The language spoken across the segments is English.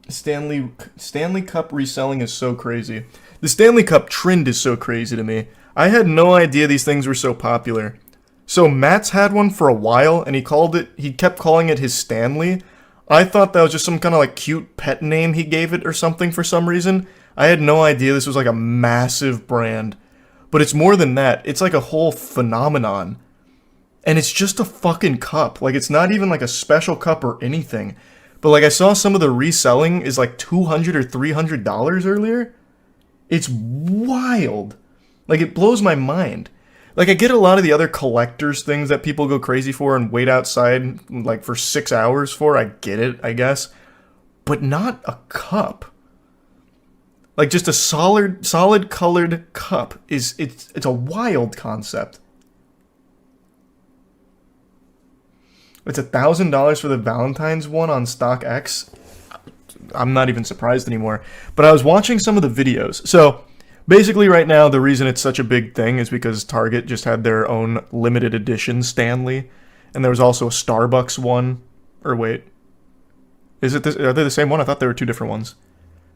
Stanley Cup reselling is so crazy. The Stanley Cup trend is so crazy to me. I had no idea these things were so popular. So Matt's had one for a while, and he kept calling it his Stanley. I thought that was just some kind of like cute pet name he gave it or something for some reason. I had no idea this was like a massive brand. But it's more than that. It's like a whole phenomenon. And it's just a fucking cup. Like, it's not even like a special cup or anything. But like, I saw some of the reselling is like $200 or $300 earlier. It's wild. Like, it blows my mind. Like, I get a lot of the other collector's things that people go crazy for and wait outside, like, for 6 hours for. I get it, I guess. But not a cup. Like, just a solid colored cup it's a wild concept. It's $1,000 for the Valentine's one on StockX. I'm not even surprised anymore. But I was watching some of the videos. So, basically right now, the reason it's such a big thing is because Target just had their own limited edition Stanley. And there was also a Starbucks one. Or wait. Are they the same one? I thought they were two different ones.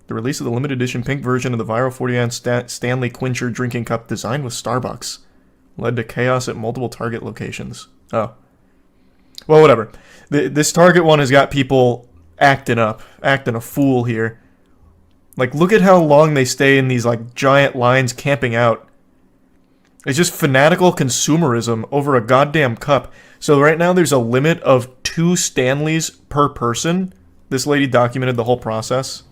The release of the limited edition pink version of the viral 40-ounce Stanley Quencher drinking cup designed with Starbucks led to chaos at multiple Target locations. Oh. Well, whatever. This Target one has got people acting up, acting a fool here. Like, look at how long they stay in these, like, giant lines camping out. It's just fanatical consumerism over a goddamn cup. So right now there's a limit of 2 Stanleys per person. This lady documented the whole process.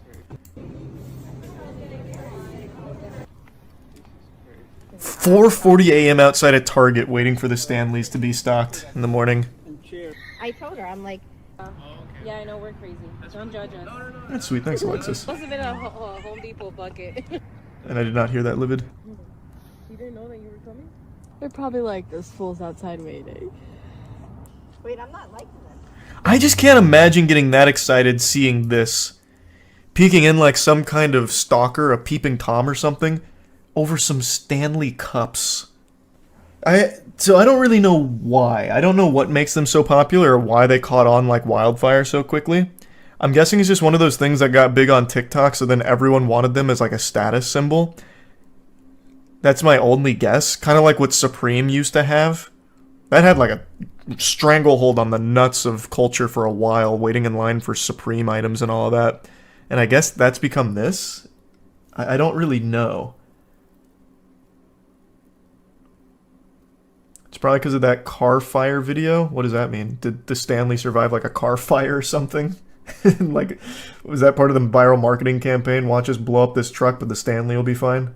4:40 a.m. outside at Target waiting for the Stanleys to be stocked in the morning. I told her, I'm like, yeah, I know we're crazy. Don't judge us. That's sweet. Thanks, Alexis. Must have been a Home Depot bucket. And I did not hear that, Livid. You didn't know that you were coming? They're probably like, this fool's outside waiting. Wait, I'm not liking this. I just can't imagine getting that excited seeing this. Peeking in like some kind of stalker, a peeping Tom or something, over some Stanley cups. So I don't really know why. I don't know what makes them so popular or why they caught on like wildfire so quickly. I'm guessing it's just one of those things that got big on TikTok, so then everyone wanted them as like a status symbol. That's my only guess. Kind of like what Supreme used to have. That had like a stranglehold on the nuts of culture for a while, waiting in line for Supreme items and all of that. And I guess that's become this? I don't really know. It's probably because of that car fire video. What does that mean? Did the Stanley survive like a car fire or something? Like, was that part of the viral marketing campaign? Watch us blow up this truck, but the Stanley will be fine?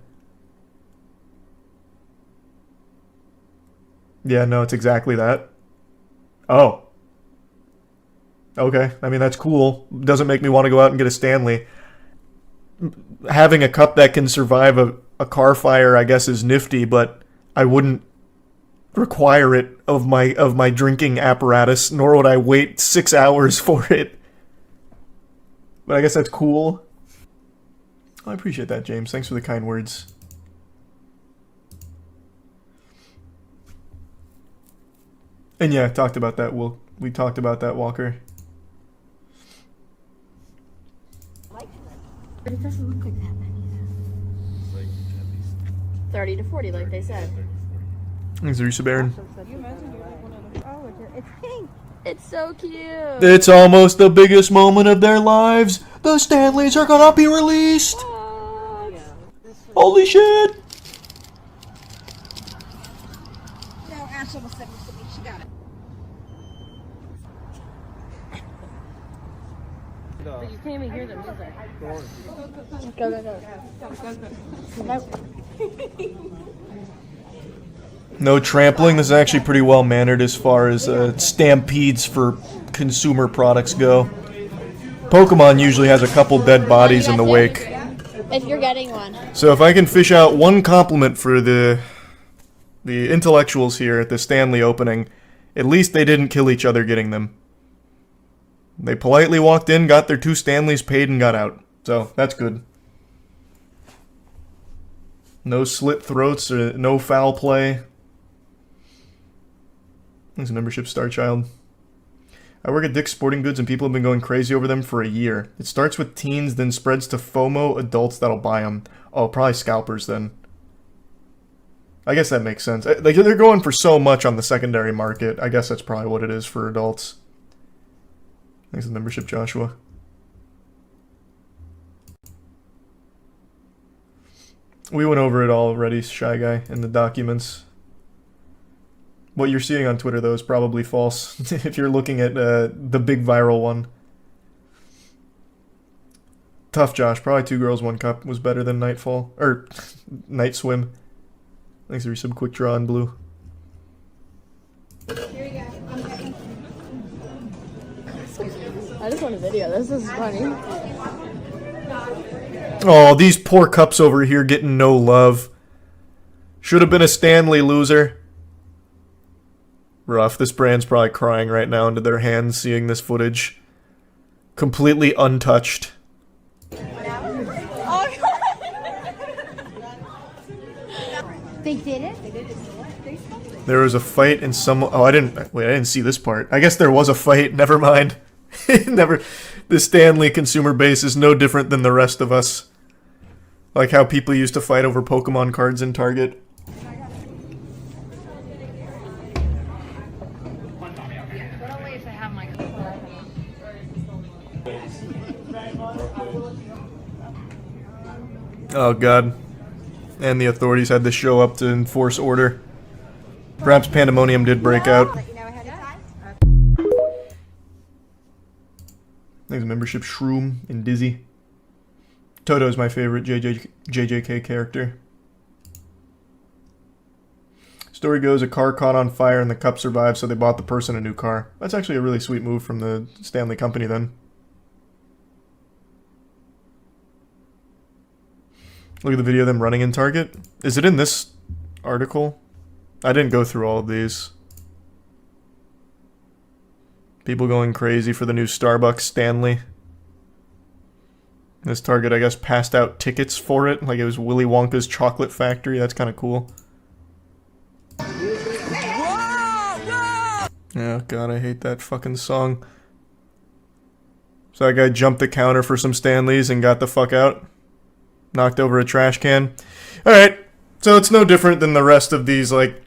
Yeah, no, it's exactly that. Oh. Okay, I mean, that's cool. Doesn't make me want to go out and get a Stanley. Having a cup that can survive a car fire, I guess, is nifty, but I wouldn't require it of my drinking apparatus, nor would I wait 6 hours for it. But I guess that's cool. I appreciate that, James. Thanks for the kind words. And yeah, talked about that. We talked about that, Walker. But it doesn't look like that many. 30 to 40, like they said. Thanks, Risa Baron. Oh, it's pink. It's so cute. It's almost the biggest moment of their lives. The Stanleys are gonna be released. What? Holy shit! No, Ash almost said it to me. She got it. But you can't even hear them, is it? Go, go, go. Nope. No trampling. This is actually pretty well mannered as far as stampedes for consumer products go. Pokemon usually has a couple dead bodies in the wake. If you're getting one. So if I can fish out one compliment for the intellectuals here at the Stanley opening, at least they didn't kill each other getting them. They politely walked in, got their 2 Stanleys paid, and got out. So that's good. No slit throats or no foul play. Thanks, membership, Starchild. I work at Dick's Sporting Goods and people have been going crazy over them for a year. It starts with teens, then spreads to FOMO adults that'll buy them. Oh, probably scalpers then. I guess that makes sense. Like, they're going for so much on the secondary market. I guess that's probably what it is for adults. Thanks for the membership, Joshua. We went over it already, Shy Guy, in the documents. What you're seeing on Twitter, though, is probably false. If you're looking at the big viral one. Tough, Josh. Probably 2 girls, 1 cup was better than Nightfall. Or, Night Swim. Thanks for some quick draw in blue. Here we go. I just want a video. This is funny. Oh, these poor cups over here getting no love. Should have been a Stanley, loser. Rough. This brand's probably crying right now into their hands seeing this footage. Completely untouched. They did it? There was a fight in some... Oh, I didn't see this part. I guess there was a fight. Never mind. The Stanley consumer base is no different than the rest of us. Like how people used to fight over Pokemon cards in Target. Oh god. And the authorities had to show up to enforce order. Perhaps pandemonium did break out. Thanks, membership Shroom and Dizzy. Toto's my favorite JJK character. Story goes, a car caught on fire and the cup survived, so they bought the person a new car. That's actually a really sweet move from the Stanley company then. Look at the video of them running in Target. Is it in this article? I didn't go through all of these. People going crazy for the new Starbucks Stanley. This Target, I guess, passed out tickets for it. Like it was Willy Wonka's chocolate factory. That's kind of cool. Oh god, I hate that fucking song. So that guy jumped the counter for some Stanleys and got the fuck out. Knocked over a trash can. Alright, so it's no different than the rest of these, like,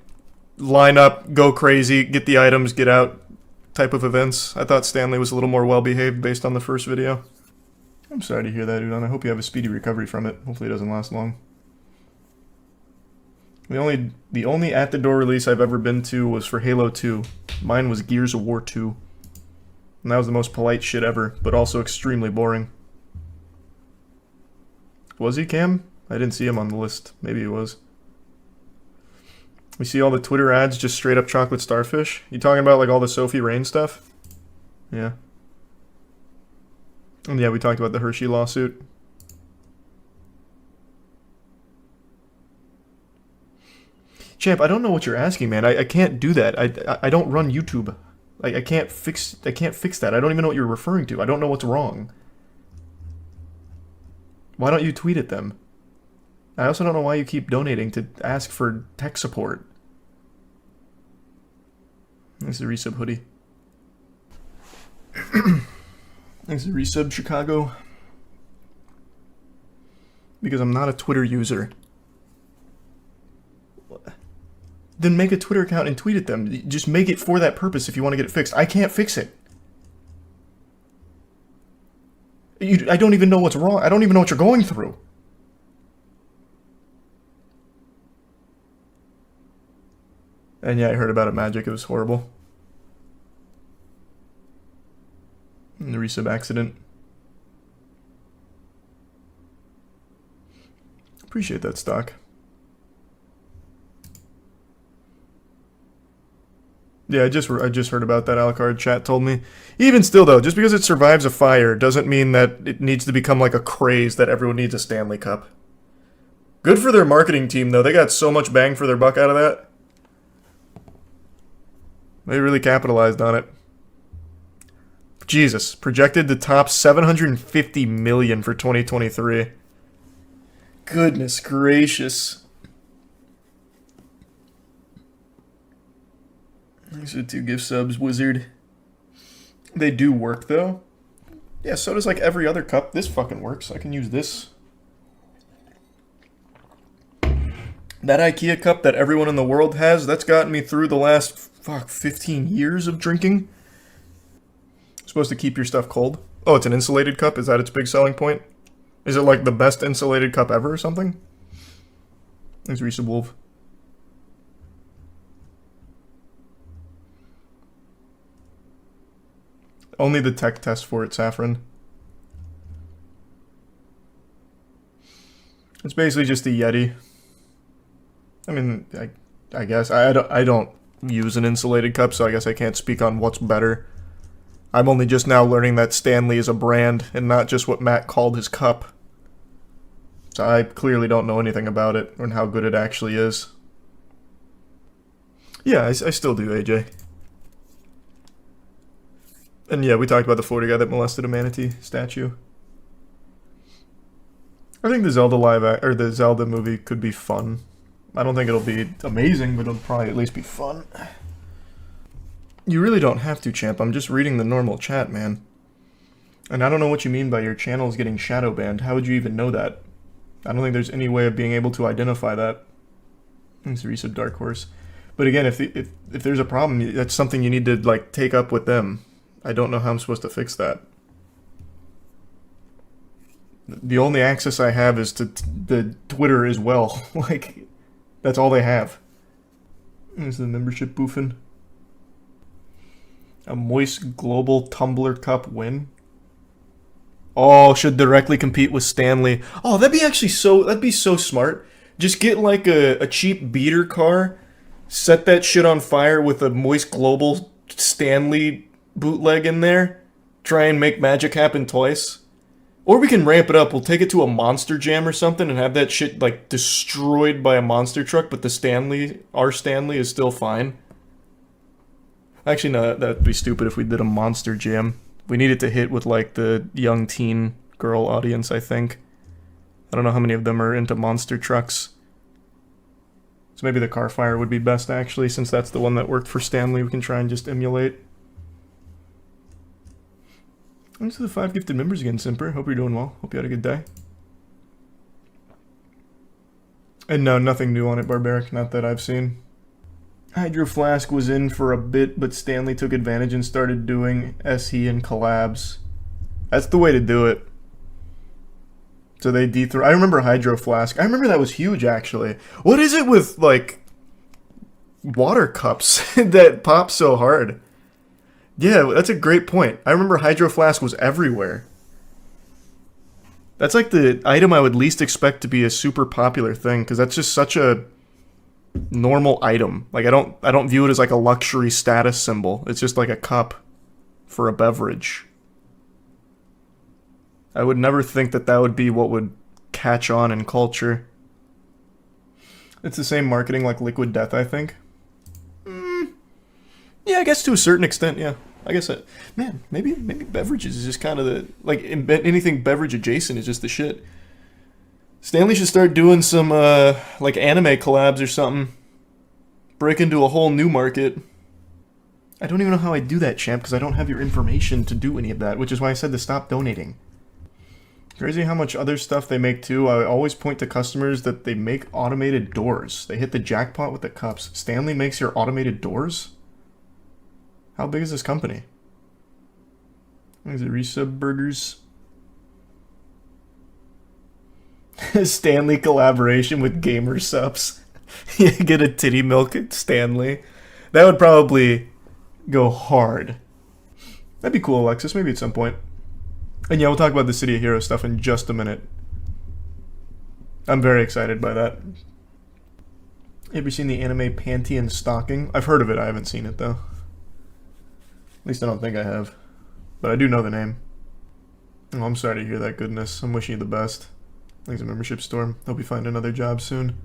line up, go crazy, get the items, get out type of events. I thought Stanley was a little more well-behaved based on the first video. I'm sorry to hear that, Udon. I hope you have a speedy recovery from it. Hopefully it doesn't last long. The only at-the-door release I've ever been to was for Halo 2. Mine was Gears of War 2. And that was the most polite shit ever, but also extremely boring. Was he, Cam? I didn't see him on the list. Maybe he was. We see all the Twitter ads, just straight up chocolate starfish. You talking about like all the Sophie Rain stuff? Yeah. And yeah, we talked about the Hershey lawsuit. Champ, I don't know what you're asking, man. I can't do that. I don't run YouTube. I can't fix that. I don't even know what you're referring to. I don't know what's wrong. Why don't you tweet at them? I also don't know why you keep donating to ask for tech support. Thanks to resub hoodie. Thanks to resub Chicago. Because I'm not a Twitter user. Then make a Twitter account and tweet at them. Just make it for that purpose if you want to get it fixed. I can't fix it. I don't even know what's wrong. I don't even know what you're going through. And yeah, I heard about it, Magic. It was horrible. And the resub accident. Appreciate that, stock. Yeah, I just heard about that. Alucard chat told me. Even still, though, just because it survives a fire doesn't mean that it needs to become like a craze that everyone needs a Stanley Cup. Good for their marketing team, though. They got so much bang for their buck out of that. They really capitalized on it. Jesus, projected to top 750 million for 2023. Goodness gracious. Thanks for the 2 gift subs, Wizard. They do work, though. Yeah, so does like every other cup. This fucking works. I can use this. That IKEA cup that everyone in the world has, that's gotten me through the last, 15 years of drinking. It's supposed to keep your stuff cold. Oh, it's an insulated cup? Is that its big selling point? Is it like the best insulated cup ever or something? Thanks, Risa Wolf. Only the tech test for it, Saffron. It's basically just a Yeti. I mean, I guess. I don't use an insulated cup, so I guess I can't speak on what's better. I'm only just now learning that Stanley is a brand and not just what Matt called his cup. So I clearly don't know anything about it and how good it actually is. Yeah, I still do, AJ. And yeah, we talked about the Florida guy that molested a manatee statue. I think the Zelda movie could be fun. I don't think it'll be amazing, but it'll probably at least be fun. You really don't have to, champ. I'm just reading the normal chat, man. And I don't know what you mean by your channel is getting shadow banned. How would you even know that? I don't think there's any way of being able to identify that. Thanks, Resub Dark Horse. But again, if there's a problem, that's something you need to like take up with them. I don't know how I'm supposed to fix that. The only access I have is to the Twitter as well. Like, that's all they have. There's the membership boofing. A Moist Global Tumbler Cup win. Oh, should directly compete with Stanley. Oh, that'd be so smart. Just get like a cheap beater car, set that shit on fire with a Moist Global Stanley bootleg in there, try and make magic happen twice. Or we can ramp it up. We'll take it to a monster jam or something and have that shit like destroyed by a monster truck, but our Stanley is still fine. Actually, no, that'd be stupid if we did a monster jam. We need it to hit with like the young teen girl audience, I think. I don't know how many of them are into monster trucks. So maybe the car fire would be best actually, since that's the one that worked for Stanley. We can try and just emulate. Thanks to the 5 gifted members again, Simper. Hope you're doing well. Hope you had a good day. And no, nothing new on it, Barbaric. Not that I've seen. Hydro Flask was in for a bit, but Stanley took advantage and started doing SE and collabs. That's the way to do it. So they I remember Hydro Flask. I remember that was huge, actually. What is it with, like, water cups that pop so hard? Yeah, that's a great point. I remember Hydro Flask was everywhere. That's like the item I would least expect to be a super popular thing, because that's just such a normal item. Like I don't view it as like a luxury status symbol. It's just like a cup for a beverage. I would never think that that would be what would catch on in culture. It's the same marketing like Liquid Death, I think. Yeah, I guess to a certain extent, yeah. I guess man, maybe beverages is just kind of the like anything beverage adjacent is just the shit. Stanley should start doing some like anime collabs or something. Break into a whole new market. I don't even know how I do that, champ, because I don't have your information to do any of that, which is why I said to stop donating. Crazy how much other stuff they make too. I always point to customers that they make automated doors. They hit the jackpot with the cups. Stanley makes your automated doors? How big is this company? Is it Resub Burgers? Stanley collaboration with Gamer Sups. You get a titty milk at Stanley. That would probably go hard. That'd be cool, Alexis. Maybe at some point. And yeah, we'll talk about the City of Heroes stuff in just a minute. I'm very excited by that. Have you seen the anime Panty and Stocking? I've heard of it. I haven't seen it, though. At least I don't think I have. But I do know the name. Oh, I'm sorry to hear that goodness. I'm wishing you the best. Thanks, a membership storm. Hope you find another job soon.